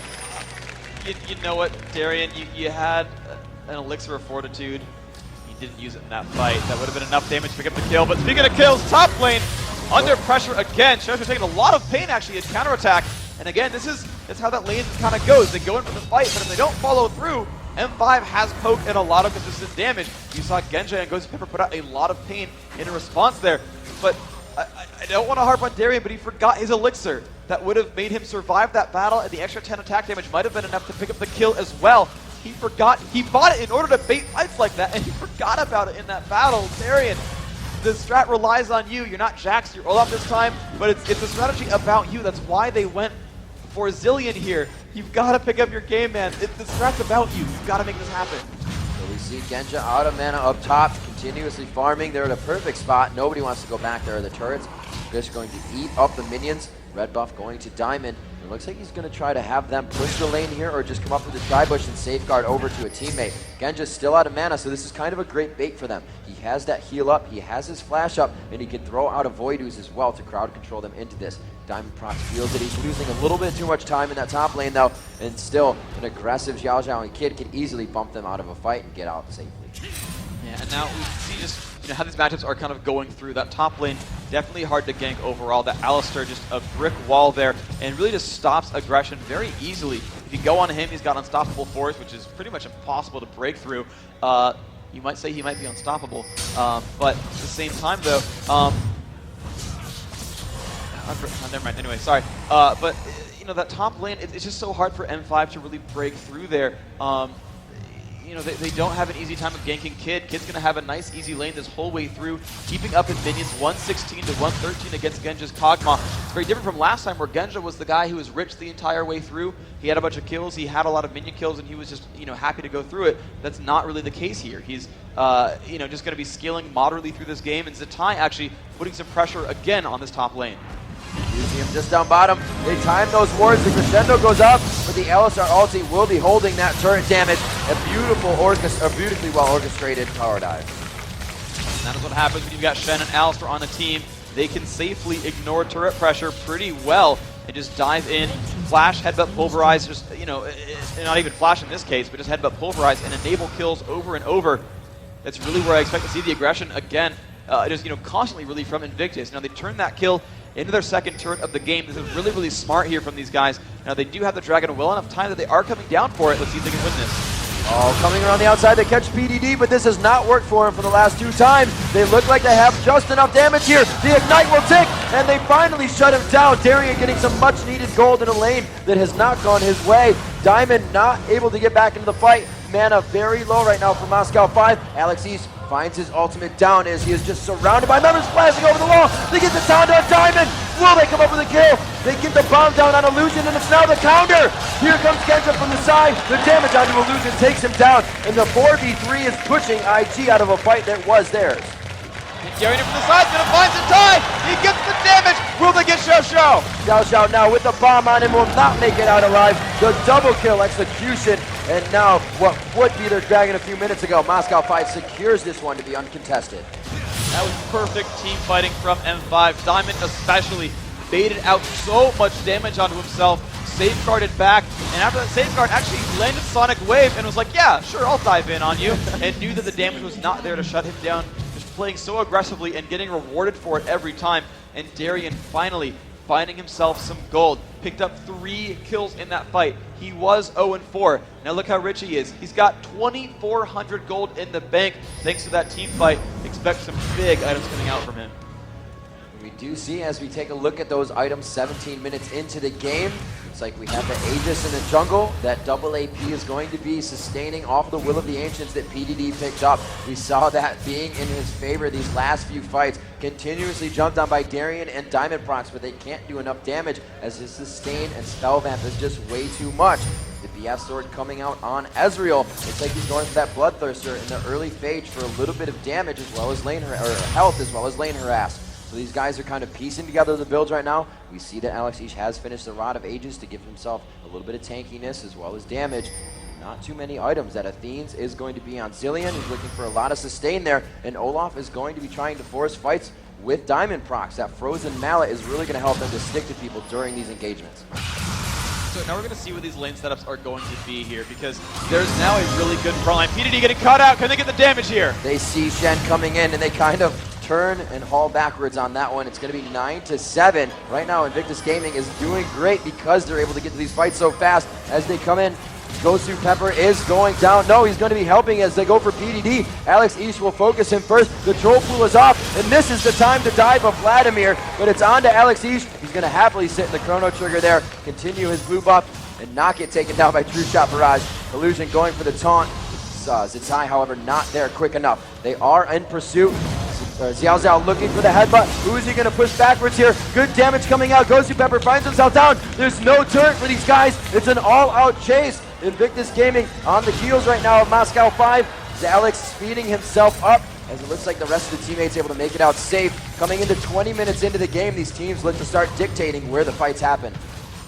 you know what, Darien, you had an Elixir of Fortitude. You didn't use it in that fight. That would have been enough damage to pick up the kill. But speaking of kills, top lane under pressure again. Shoshu taking a lot of pain actually in counterattack. And again, that's how that lane kind of goes. They go in for the fight, but if they don't follow through, M5 has poke and a lot of consistent damage. You saw Genja and Ghost Pepper put out a lot of pain in response there. But I don't want to harp on Darien, but he forgot his Elixir. That would have made him survive that battle, and the extra 10 attack damage might have been enough to pick up the kill as well. He forgot. He bought it in order to bait fights like that, and he forgot about it in that battle. Darien, the strat relies on you. You're not Jax, you're Olaf this time, but it's a strategy about you. That's why they went for Zilean here. You've got to pick up your game, man. The strat's about you. You've got to make this happen. So we see Genja out of mana up top, continuously farming. They're in a perfect spot. Nobody wants to go back there. The turrets just going to eat up the minions. Red buff going to Diamond. It looks like he's going to try to have them push the lane here or just come up with a Tribush and safeguard over to a teammate. Genja's still out of mana, so this is kind of a great bait for them. He has that heal up, he has his flash up, and he can throw out a Void Ooze as well to crowd control them into this. Diamond Prox feels that he's losing a little bit too much time in that top lane though, and still an aggressive Xiao Xiao and Kid can easily bump them out of a fight and get out safely. Yeah, and now we see just how these matchups are kind of going through. That top lane, definitely hard to gank overall. That Alistar, just a brick wall there, and really just stops aggression very easily. If you go on him, he's got Unstoppable Force, which is pretty much impossible to break through. You might say he might be unstoppable, but at the same time though, never mind, anyway, sorry. But that top lane, it's just so hard for M5 to really break through there. They don't have an easy time of ganking Kid. Kid's going to have a nice, easy lane this whole way through, keeping up his minions 116 to 113 against Genja's Kog'Maw. It's very different from last time where Genja was the guy who was rich the entire way through. He had a bunch of kills, he had a lot of minion kills, and he was just, happy to go through it. That's not really the case here. He's, just going to be scaling moderately through this game, and Zitai actually putting some pressure again on this top lane. You see him just down bottom. They time those wards. The crescendo goes up, but the Alistar ulti will be holding that turret damage. A beautifully well orchestrated power dive. And that is what happens when you've got Shen and Alistar on the team. They can safely ignore turret pressure pretty well and just dive in, flash, headbutt, pulverize, just, not even flash in this case, but just headbutt, pulverize, and enable kills over and over. That's really where I expect to see the aggression again, just, constantly really from Invictus. Now they turn that kill into their second turret of the game. This is really, really smart here from these guys. Now they do have the Dragon well enough time that they are coming down for it. Let's see if they can win this. Oh, coming around the outside, they catch PDD, but this has not worked for him for the last 2 times. They look like they have just enough damage here. The Ignite will tick, and they finally shut him down. Darian getting some much-needed gold in a lane that has not gone his way. Diamond not able to get back into the fight. Mana very low right now for Moscow 5. Alex East finds his ultimate down as he is just surrounded by members splashing over the wall. They get the sound on Diamond. Will they come up with a kill? They get the bomb down on Illusion, and it's now the counter. Here comes Genja from the side. The damage onto Illusion takes him down, and the 4v3 is pushing IG out of a fight that was theirs. Darian from the side, gonna find Zatai. He gets the damage. Will they get Xiao? Xiao now with the bomb on him will not make it out alive. The double kill execution, and now what would be their dragon a few minutes ago. Moscow 5 secures this one to be uncontested. That was perfect team fighting from M5. Diamond especially baited out so much damage onto himself, safeguarded back, and after that safeguard actually landed Sonic Wave and was like, yeah, sure, I'll dive in on you, and knew that the damage was not there to shut him down, just playing so aggressively and getting rewarded for it every time. And Darian finally finding himself some gold. Picked up 3 kills in that fight. He was 0-4. Now look how rich he is. He's got 2,400 gold in the bank thanks to that team fight. Expect some big items coming out from him. We do see as we take a look at those items 17 minutes into the game. It's like we have the Aegis in the jungle. That double AP is going to be sustaining off the Will of the Ancients that PDD picked up. We saw that being in his favor these last few fights. Continuously jumped on by Darian and Diamondprox, but they can't do enough damage as his sustain and spell vamp is just way too much. The BF sword coming out on Ezreal. Looks like he's going for that Bloodthirster in the early phase for a little bit of damage as well as lane health as well as lane harass. So these guys are kind of piecing together the builds right now. We see that Alex East has finished the Rod of Ages to give himself a little bit of tankiness as well as damage. Not too many items. That Athene's is going to be on Zilean, who's looking for a lot of sustain there, and Olaf is going to be trying to force fights with Diamondprox. That Frozen Mallet is really going to help them to stick to people during these engagements. So now we're going to see what these lane setups are going to be here, because there's now a really good front line. PDD getting cut out. Can they get the damage here? They see Shen coming in, and they kind of turn and haul backwards on that one. It's going to be 9-7. Right now, Invictus Gaming is doing great because they're able to get to these fights so fast as they come in. Gosu Pepper is going down. No, he's going to be helping as they go for PDD. Alex East will focus him first. The troll pool is off, and this is the time to dive of Vladimir, but it's on to Alex East. He's going to happily sit in the Chrono Trigger there, continue his blue buff, and not get taken down by True Shot Barrage. Illusion going for the taunt. Zatai, however, not there quick enough. They are in pursuit. Xiao Xiao looking for the headbutt. Who is he going to push backwards here? Good damage coming out. Gosu Pepper finds himself down. There's no turret for these guys. It's an all-out chase. Invictus Gaming on the heels right now of Moscow 5. Alex speeding himself up as it looks like the rest of the teammates able to make it out safe. Coming into 20 minutes into the game, these teams look to start dictating where the fights happen.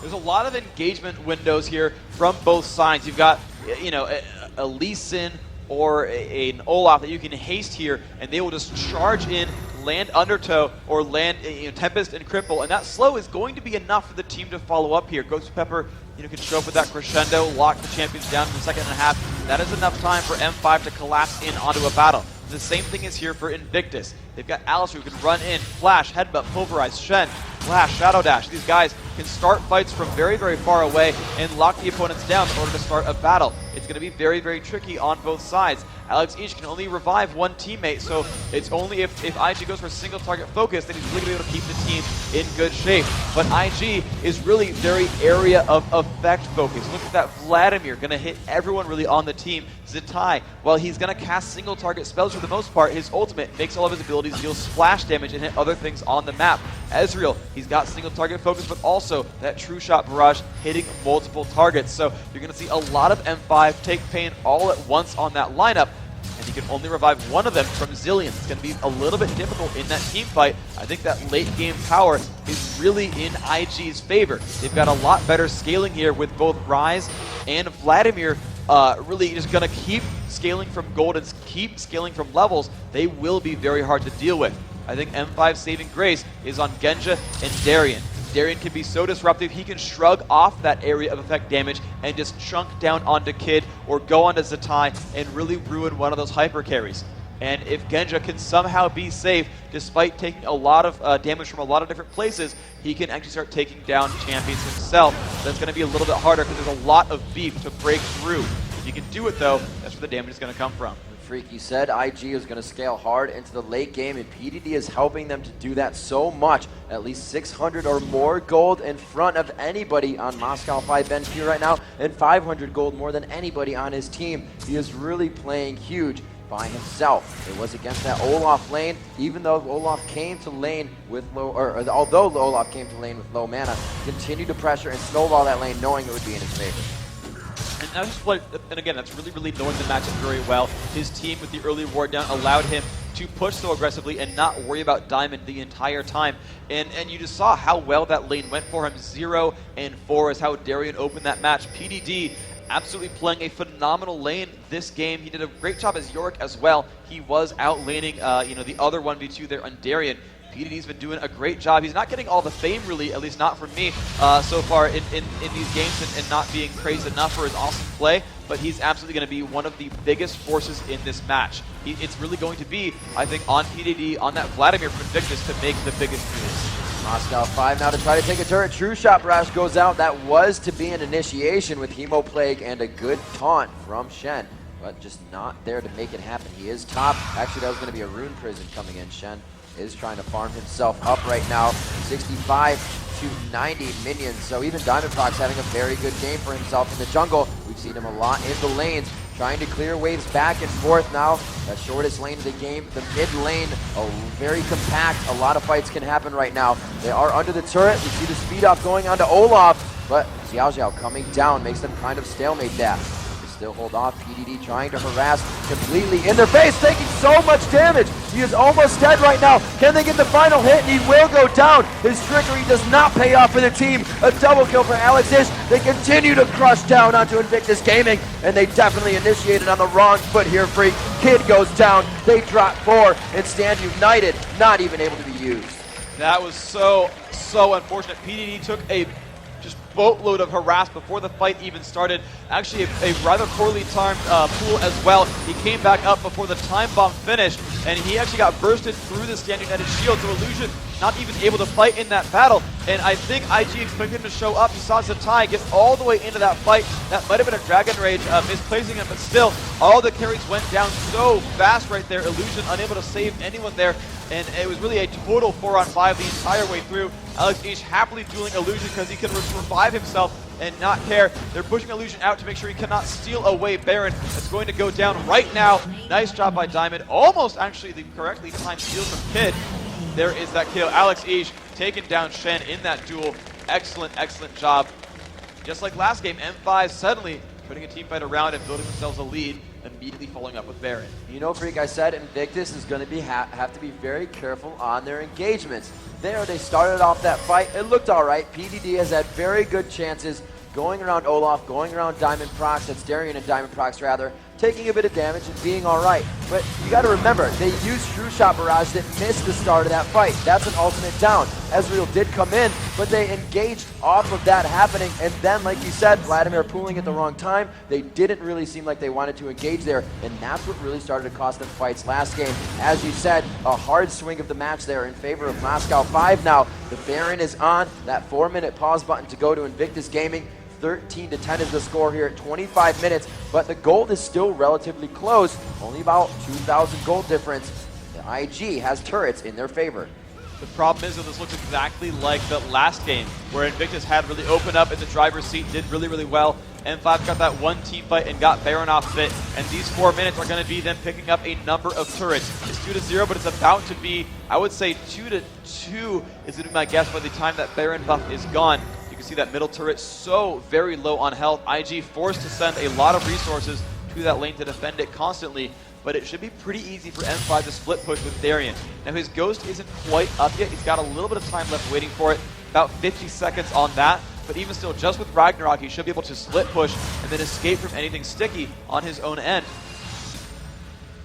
There's a lot of engagement windows here from both sides. You've got, you know, a Lee Sin or an Olaf that you can haste here, and they will just charge in, land Undertow, or land Tempest and Cripple, and that slow is going to be enough for the team to follow up here. Ghost Pepper, can show up with that crescendo, lock the champions down in the second and a half. That is enough time for M5 to collapse in onto a battle. The same thing is here for Invictus. They've got Alistair who can run in, flash, headbutt, pulverize, Shen, flash, shadow dash. These guys can start fights from very, very far away and lock the opponents down in order to start a battle. It's going to be very, very tricky on both sides. Alex East can only revive one teammate, so it's only if IG goes for a single target focus that he's really going to be able to keep the team in good shape. But IG is really very area of effect focused. Look at that Vladimir, going to hit everyone really on the team. Zatai, while he's going to cast single target spells for the most part, his ultimate makes all of his abilities deal splash damage and hit other things on the map. Ezreal, he's got single target focus, but also that True Shot Barrage hitting multiple targets. So you're going to see a lot of M5 take pain all at once on that lineup, and you can only revive one of them from Zilean. It's going to be a little bit difficult in that team fight. I think that late game power is really in IG's favor. They've got a lot better scaling here with both Ryze and Vladimir really just going to keep scaling from gold and keep scaling from levels. They will be very hard to deal with. I think M5's saving grace is on Genja and Darian. Darian can be so disruptive, he can shrug off that area of effect damage and just chunk down onto Kid or go onto Zatai and really ruin one of those hyper carries. And if Genja can somehow be safe, despite taking a lot of damage from a lot of different places, he can actually start taking down champions himself. That's going to be a little bit harder because there's a lot of beef to break through. If he can do it, though, that's where the damage is going to come from. Freaky said IG is going to scale hard into the late game, and PDD is helping them to do that so much. At least 600 or more gold in front of anybody on Moscow 5 BenQ right now, and 500 gold more than anybody on his team. He is really playing huge by himself. It was against that Olaf lane, even though Olaf came to lane with low, or although Olaf came to lane with low mana, continued to pressure and snowball that lane, knowing it would be in his favor. And again, that's really knowing the matchup very well. His team with the early ward down allowed him to push so aggressively and not worry about Diamond the entire time. And you just saw how well that lane went for him. 0 and 4 is how Darien opened that match. PDD absolutely playing a phenomenal lane this game. He did a great job as Yorick as well. He was out laning the other 1v2 there on Darien. PDD's been doing a great job. He's not getting all the fame, really, at least not from me, so far in these games and not being praised enough for his awesome play, but he's absolutely going to be one of the biggest forces in this match. It's really going to be, I think, on PDD, on that Vladimir from Invictus to make the biggest moves. Moscow 5 now to try to take a turret. True Shot Barrage goes out. That was to be an initiation with Hemo Plague and a good taunt from Shen, but just not there to make it happen. He is top. Actually, that was going to be a Rune Prison coming in. Shen is trying to farm himself up right now. 65 to 90 minions. So even Diamondprox having a very good game for himself in the jungle. We've seen him a lot in the lanes, trying to clear waves back and forth now. The shortest lane of the game, the mid lane, very compact. A lot of fights can happen right now. They are under the turret. We see the speed up going on to Olaf, but Xiao Xiao coming down makes them kind of stalemate that. Still hold off. PDD trying to harass completely in their face, taking so much damage. He is almost dead right now. Can they get the final hit? And he will go down. His trickery does not pay off for the team. A double kill for Alex Ish. They continue to crush down onto Invictus Gaming, and they definitely initiated on the wrong foot here, Freak. Kid goes down. They drop 4 and stand united, not even able to be used. That was so unfortunate. PDD took a boatload of harass before the fight even started. Actually, a rather poorly timed pool as well. He came back up before the time bomb finished, and he actually got bursted through the Stand United shield, so Illusion not even able to fight in that battle. And I think IG expected him to show up. He saw Zatai get all the way into that fight. That might have been a Dragon Rage misplacing him, but still, all the carries went down so fast right there. Illusion unable to save anyone there, and it was really a total 4-on-5 the entire way through. Alex Ish happily dueling Illusion because he can revive himself and not care. They're pushing Illusion out to make sure he cannot steal away Baron. That's going to go down right now. Nice job by Diamond. Almost actually the correctly timed steal from Kid. There is that kill. Alex Ish taking down Shen in that duel. Excellent job. Just like last game, M5 suddenly putting a team fight around and building themselves a lead, immediately following up with Baron. You know, Freak, I said Invictus is going to have to be very careful on their engagements. There, they started off that fight. It looked all right. PDD has had very good chances going around Olaf, going around Diamondprox, that's Darien and Diamondprox rather, taking a bit of damage and being all right. But you got to remember, they used True Shot Barrage that missed the start of that fight. That's an ultimate down. Ezreal did come in, but they engaged off of that happening, and then, like you said, Vladimir pooling at the wrong time. They didn't really seem like they wanted to engage there, and that's what really started to cost them fights last game. As you said, a hard swing of the match there in favor of Moscow 5 now. The Baron is on. That 4-minute pause button to go to Invictus Gaming. 13-10 is the score here at 25 minutes, but the gold is still relatively close, only about 2,000 gold difference. The IG has turrets in their favor. The problem is that this looks exactly like the last game, where Invictus had really opened up in the driver's seat, did really well. M5 got that one team fight and got Baron off fit, and these 4 minutes are going to be them picking up a number of turrets. It's 2-0, but it's about to be, I would say 2-2 is going to be my guess by the time that Baron buff is gone. You can see that middle turret so very low on health. IG forced to send a lot of resources to that lane to defend it constantly, but it should be pretty easy for M5 to split push with Darien. Now his Ghost isn't quite up yet. He's got a little bit of time left waiting for it, about 50 seconds on that, but even still, just with Ragnarok, he should be able to split push and then escape from anything sticky on his own end.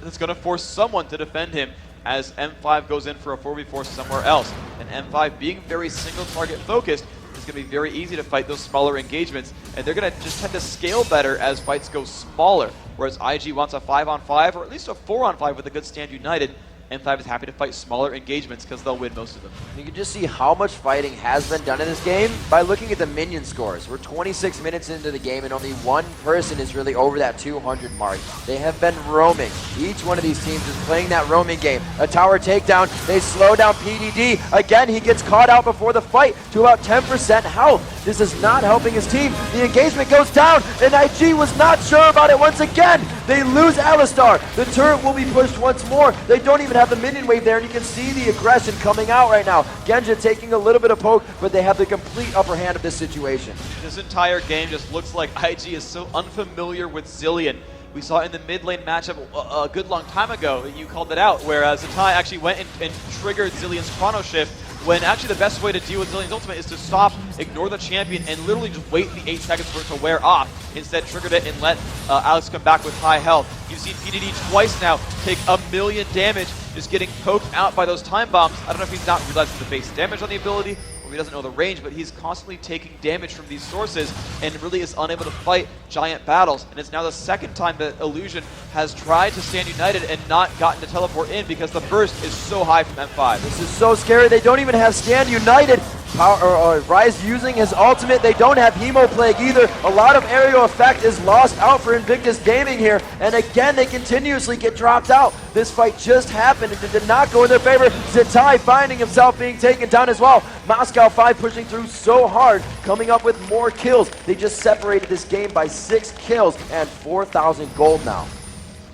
That's going to force someone to defend him as M5 goes in for a 4v4 somewhere else. And M5 being very single target focused, it's going to be very easy to fight those smaller engagements, and they're going to just tend to scale better as fights go smaller, whereas IG wants a 5-on-5 or at least a 4-on-5 with a good Stand United. M5 is happy to fight smaller engagements because they'll win most of them. You can just see how much fighting has been done in this game by looking at the minion scores. We're 26 minutes into the game and only one person is really over that 200 mark. They have been roaming. Each one of these teams is playing that roaming game. A tower takedown, they slow down PDD. Again, he gets caught out before the fight to about 10% health. This is not helping his team. The engagement goes down and IG was not sure about it once again. They lose Alistar. The turret will be pushed once more. They don't even have the minion wave there, and you can see the aggression coming out right now. Genja taking a little bit of poke, but they have the complete upper hand of this situation. This entire game just looks like IG is so unfamiliar with Zilean. We saw in the mid lane matchup a good long time ago, you called it out, where Zatai actually went and triggered Zilean's Chrono Shift, when actually the best way to deal with Zilean's ultimate is to stop, ignore the champion, and literally just wait the 8 seconds for it to wear off. Instead, triggered it and let Alex come back with high health. You've seen PDD twice now take 1,000,000 damage, just getting poked out by those time bombs. I don't know if he's not realizing the base damage on the ability, or he doesn't know the range, but he's constantly taking damage from these sources and really is unable to fight giant battles. And it's now the second time that Illusion has tried to stand united and not gotten to teleport in because the burst is so high from M5. This is so scary. They don't even have stand united. Ryze using his ultimate. They don't have Hemo Plague either. A lot of aerial effect is lost out for Invictus Gaming here. And again, they continuously get dropped out. This fight just happened and it did not go in their favor. Zatai finding himself being taken down as well. Moscow 5 pushing through so hard, coming up with more kills. They just separated this game by 6 kills and 4,000 gold now.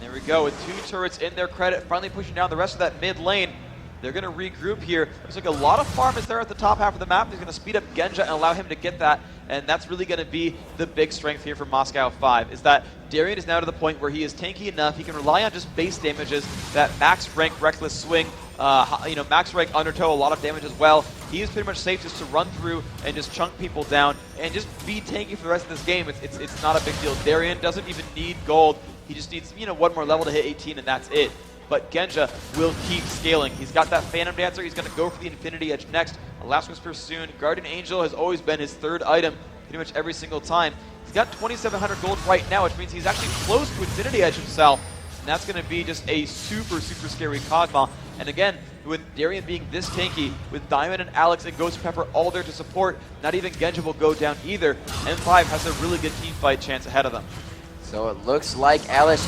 There we go, with 2 turrets in their credit, finally pushing down the rest of that mid lane. They're going to regroup here. Looks like a lot of farm is there at the top half of the map. He's going to speed up Genja and allow him to get that, and that's really going to be the big strength here for Moscow 5, is that Darien is now to the point where he is tanky enough. He can rely on just base damages, that max rank Reckless Swing, max rank Undertow, a lot of damage as well. He is pretty much safe just to run through and just chunk people down and just be tanky for the rest of this game. It's not a big deal. Darien doesn't even need gold. He just needs, one more level to hit 18 and that's it. But Genja will keep scaling. He's got that Phantom Dancer. He's going to go for the Infinity Edge next. Last Whisper soon. Guardian Angel has always been his 3rd item pretty much every single time. He's got 2,700 gold right now, which means he's actually close to Infinity Edge himself. And that's going to be just a super, super scary Kog'Maw. And again, with Darien being this tanky, with Diamond and Alex and Ghost Pepper all there to support, not even Genja will go down either. M5 has a really good team fight chance ahead of them. So it looks like Alex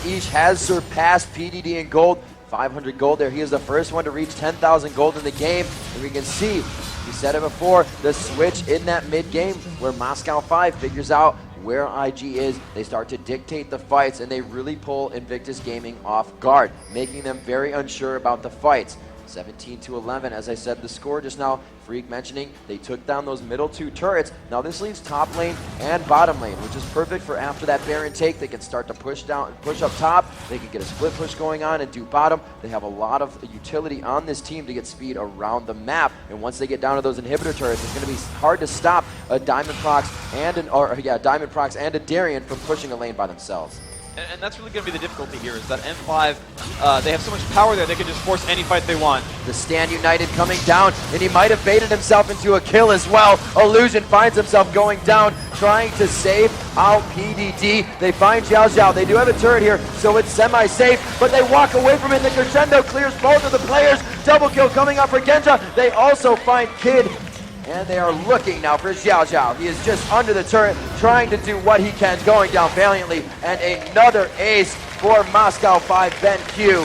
Ish has surpassed PDD in gold. 500 gold there. He is the first one to reach 10,000 gold in the game. And we can see, we said it before, the switch in that mid-game where Moscow 5 figures out where IG is. They start to dictate the fights and they really pull Invictus Gaming off guard, making them very unsure about the fights. 17-11, as I said, the score just now. Freak mentioning they took down those middle 2 turrets. Now this leaves top lane and bottom lane, which is perfect for after that Baron take. They can start to push up top. They can get a split push going on and do bottom. They have a lot of utility on this team to get speed around the map. And once they get down to those inhibitor turrets, it's going to be hard to stop a Diamond Prox and a Darien from pushing a lane by themselves. And that's really going to be the difficulty here, is that M5, they have so much power there, they can just force any fight they want. The Stand United coming down, and he might have baited himself into a kill as well. Illusion finds himself going down, trying to save out PDD. They find Xiao Xiao. They do have a turret here, so it's semi-safe, but they walk away from it. The Crescendo clears both of the players. Double kill coming up for Genja. They also find Kid. And they are looking now for Xiao Xiao. He is just under the turret, trying to do what he can, going down valiantly. And another ace for Moscow 5 BenQ.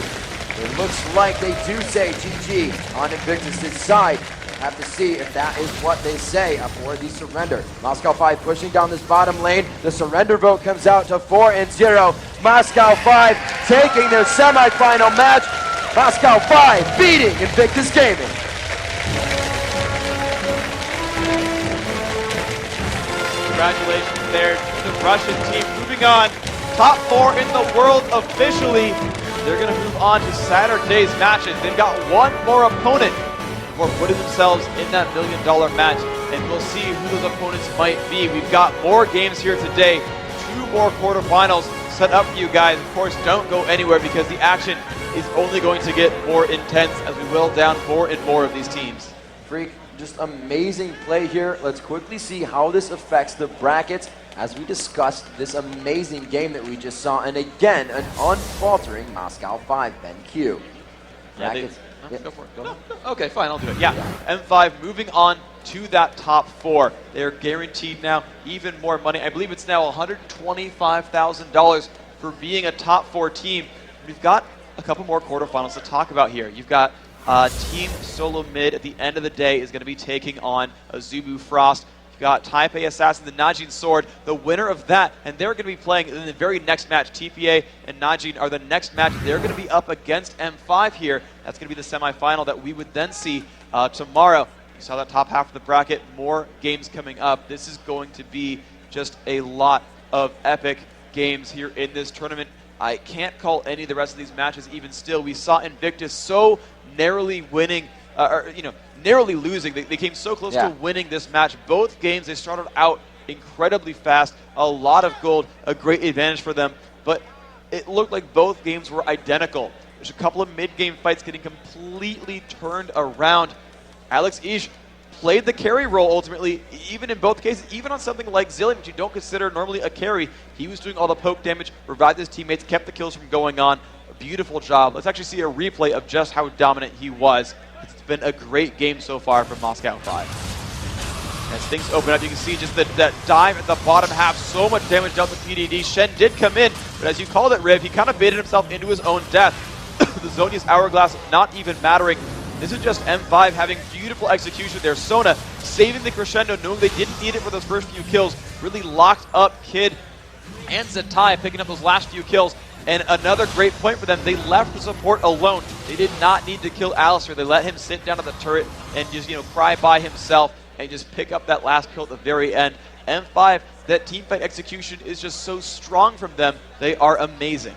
It looks like they do say GG on Invictus' side. Have to see if that is what they say for the surrender. Moscow 5 pushing down this bottom lane. The surrender vote comes out to 4-0. Moscow 5 taking their semifinal match. Moscow 5 beating Invictus Gaming. Congratulations there to the Russian team. Moving on, top 4 in the world officially. They're going to move on to Saturday's matches. They've got one more opponent before putting themselves in that $1 million match, and we'll see who those opponents might be. We've got more games here today, 2 more quarterfinals set up for you guys. Of course, don't go anywhere because the action is only going to get more intense as we will down more and more of these teams. Freak, just amazing play here. Let's quickly see how this affects the brackets as we discussed this amazing game that we just saw. And again, an unfaltering Moscow 5 BenQ. Brackets. No, go for it. Go ahead. No, okay, fine, I'll do it. Yeah, M5 moving on to that top 4. They're guaranteed now even more money. I believe it's now $125,000 for being a top 4 team. We've got a couple more quarterfinals to talk about here. You've got Team Solo Mid at the end of the day is going to be taking on Azubu Frost. You've got Taipei Assassin, the Najin Sword, the winner of that, and they're going to be playing in the very next match. TPA and Najin are the next match. They're going to be up against M5 here. That's going to be the semifinal that we would then see tomorrow. You saw that top half of the bracket. More games coming up. This is going to be just a lot of epic games here in this tournament. I can't call any of the rest of these matches even still. We saw Invictus so narrowly winning, narrowly losing. They came so close to winning this match. Both games, they started out incredibly fast, a lot of gold, a great advantage for them, but it looked like both games were identical. There's a couple of mid-game fights getting completely turned around. Alex Ish played the carry role ultimately, even in both cases, even on something like Zilean, which you don't consider normally a carry. He was doing all the poke damage, revived his teammates, kept the kills from going on. A beautiful job. Let's actually see a replay of just how dominant he was. It's been a great game so far from Moscow 5. As things open up, you can see just that dive at the bottom half, so much damage dealt to PDD. Shen did come in, but as you called it, Riv, he kind of baited himself into his own death. The Zhonya's Hourglass not even mattering. This is just M5 having beautiful execution there. Sona saving the crescendo, knowing they didn't need it for those first few kills. Really locked up Kid and Zatai picking up those last few kills. And another great point for them, they left the support alone. They did not need to kill Alistair. They let him sit down at the turret and just, cry by himself and just pick up that last kill at the very end. M5, that teamfight execution is just so strong from them. They are amazing.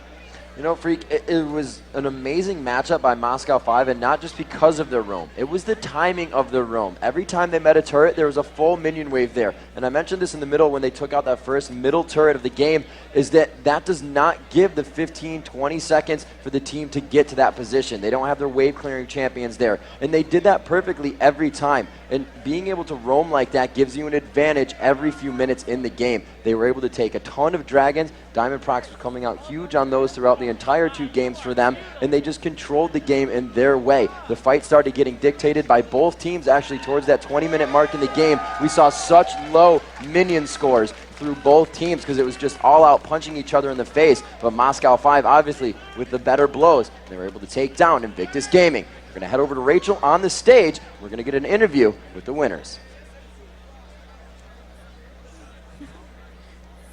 Freak, it was an amazing matchup by Moscow 5, and not just because of their roam. It was the timing of their roam. Every time they met a turret, there was a full minion wave there. And I mentioned this in the middle when they took out that first middle turret of the game, is that does not give the 15, 20 seconds for the team to get to that position. They don't have their wave clearing champions there. And they did that perfectly every time. And being able to roam like that gives you an advantage every few minutes in the game. They were able to take a ton of dragons. Diamondprox was coming out huge on those throughout the entire 2 games for them, and they just controlled the game in their way. The fight started getting dictated by both teams. Actually, towards that 20-minute mark in the game, we saw such low minion scores through both teams because it was just all out punching each other in the face. But Moscow 5, obviously, with the better blows, they were able to take down Invictus Gaming. We're going to head over to Rachel on the stage. We're going to get an interview with the winners.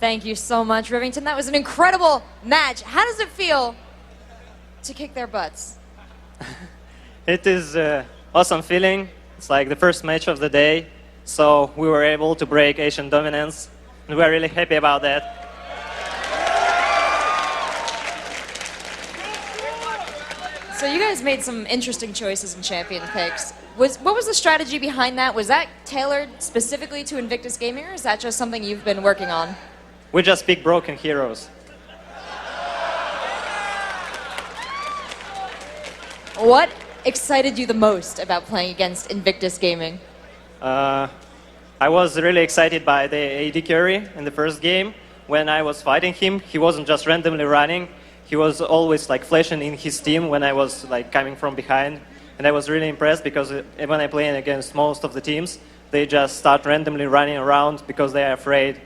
Thank you so much, Rivington. That was an incredible match. How does it feel to kick their butts? It is an awesome feeling. It's like the first match of the day, so we were able to break Asian dominance, and we're really happy about that. So you guys made some interesting choices in champion picks. What was the strategy behind that? Was that tailored specifically to Invictus Gaming, or is that just something you've been working on? We just pick broken heroes. What excited you the most about playing against Invictus Gaming? I was really excited by the AD carry in the first game. When I was fighting him, he wasn't just randomly running. He was always flashing in his team when I was coming from behind. And I was really impressed because when I play against most of the teams, they just start randomly running around because they are afraid.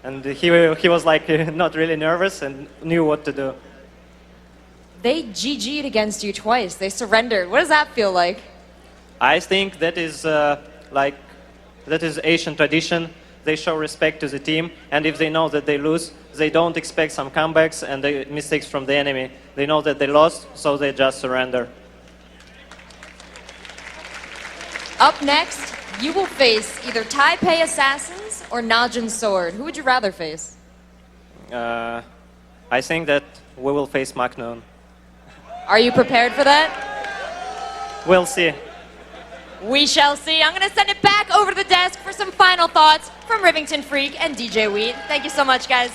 And he was not really nervous and knew what to do. They GG'd against you twice. They surrendered. What does that feel like? I think that is that is Asian tradition. They show respect to the team, and if they know that they lose, they don't expect some comebacks and the mistakes from the enemy. They know that they lost, so they just surrender. Up next, you will face either Taipei Assassins or Najin Sword. Who would you rather face? I think that we will face Maknoon. Are you prepared for that? We'll see. We shall see. I'm going to send it back over to the desk for some final thoughts from Rivington Freak and DJ Wheat. Thank you so much, guys.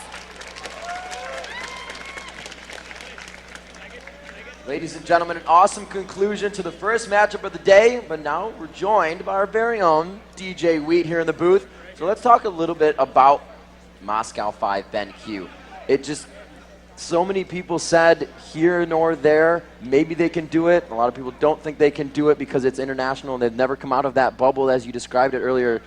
Ladies and gentlemen, an awesome conclusion to the first matchup of the day, but now we're joined by our very own DJ Wheat here in the booth. So let's talk a little bit about Moscow 5 BenQ. so many people said here nor there, maybe they can do it. A lot of people don't think they can do it because it's international and they've never come out of that bubble as you described it earlier.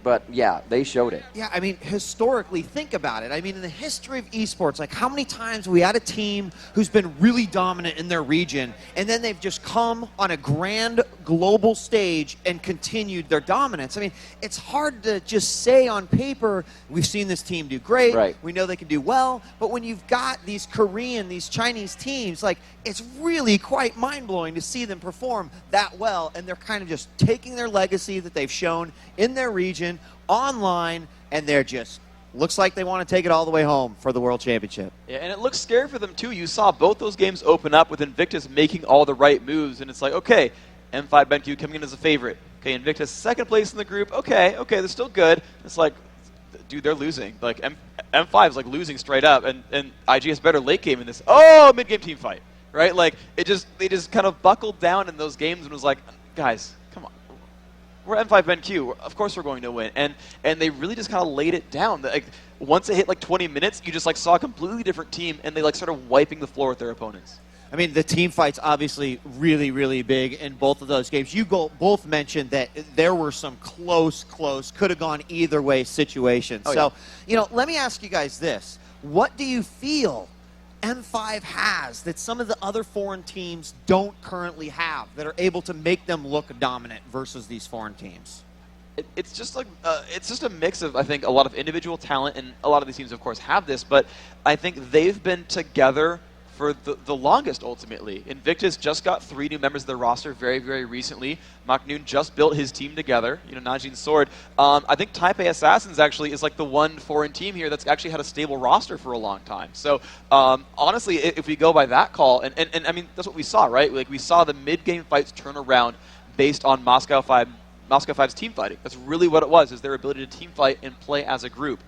But yeah, they showed it. Yeah, I mean, historically, think about it. I mean, in the history of esports, like how many times we had a team who's been really dominant in their region, and then they've just come on a grand global stage and continued their dominance. I mean, it's hard to just say on paper, we've seen this team do great, right. We know they can do well, but when you've got these Korean, these Chinese teams, like, it's really quite mind-blowing to see them perform that well, and they're kind of just taking their legacy that they've shown in their region online, and they're just looks like they want to take it all the way home for the World Championship. Yeah, and it looks scary for them too. You saw both those games open up with Invictus making all the right moves, and it's like, okay, M5 BenQ coming in as a favorite. Okay, Invictus second place in the group. Okay, they're still good. It's like, dude, they're losing. Like M5 is like losing straight up, and IG has better late game in this. Oh, mid game team fight, right? Like they just kind of buckled down in those games and was like, guys, come on. We're M5 BenQ. Of course we're going to win. And they really just kind of laid it down. Like, once it hit like 20 minutes, you just like saw a completely different team, and they like started wiping the floor with their opponents. I mean, the team fight's obviously really, really big in both of those games. You both mentioned that there were some close, could have gone either way situations. Oh, so, let me ask you guys this. What do you feel M5 has that some of the other foreign teams don't currently have that are able to make them look dominant versus these foreign teams? It's just like it's just a mix of, I think, a lot of individual talent, and a lot of these teams, of course, have this, but I think they've been together for the longest, ultimately. Invictus just got 3 new members of their roster very, very recently. Maknoon just built his team together, Najin Sword. I think Taipei Assassins actually is like the one foreign team here that's actually had a stable roster for a long time. So, honestly, if we go by that call, and I mean, that's what we saw, right? Like, we saw the mid-game fights turn around based on Moscow 5's team fighting. That's really what it was, is their ability to team fight and play as a group.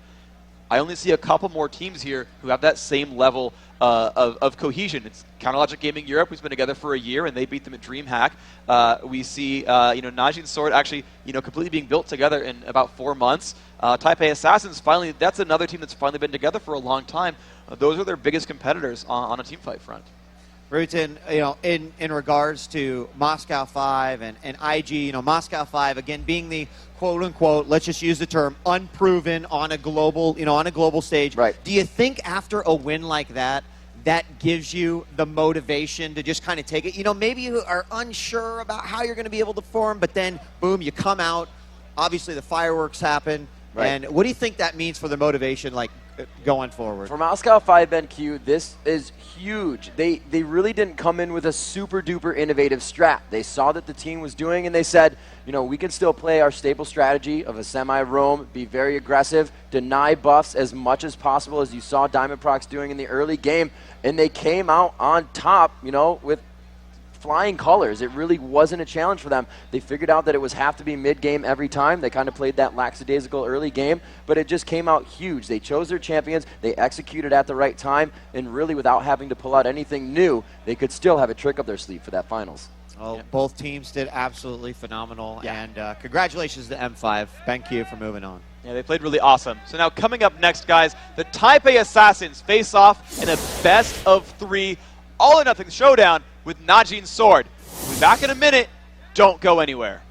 I only see a couple more teams here who have that same level of cohesion. It's Counterlogic Gaming Europe, who's been together for a year, and they beat them at DreamHack. We see Najin Sword actually completely being built together in about 4 months. Taipei Assassins, finally, that's another team that's finally been together for a long time. Those are their biggest competitors on a team fight front. Rutan, in regards to Moscow 5 and IG, Moscow 5 again being the quote unquote, let's just use the term, unproven on a global stage. Right. Do you think after a win like that gives you the motivation to just kind of take it? Maybe you are unsure about how you're going to be able to perform, but then boom, you come out. Obviously, the fireworks happen. Right. And what do you think that means for the motivation, like going forward? For Moscow 5 BenQ, this is huge. They really didn't come in with a super duper innovative strat. They saw that the team was doing, and they said, we can still play our staple strategy of a semi-roam, be very aggressive, deny buffs as much as possible, as you saw Diamondprox doing in the early game, and they came out on top, with flying colors. It really wasn't a challenge for them. They figured out that it was have to be mid-game every time. They kind of played that lackadaisical early game, but it just came out huge. They chose their champions, they executed at the right time, and really without having to pull out anything new, they could still have a trick up their sleeve for that finals. Well, both teams did absolutely phenomenal, and congratulations to M5. BenQ for moving on. Yeah, they played really awesome. So now coming up next, guys, the Taipei Assassins face off in a best-of-3 all-or-nothing showdown with Najin Sword. We'll be back in a minute. Don't go anywhere.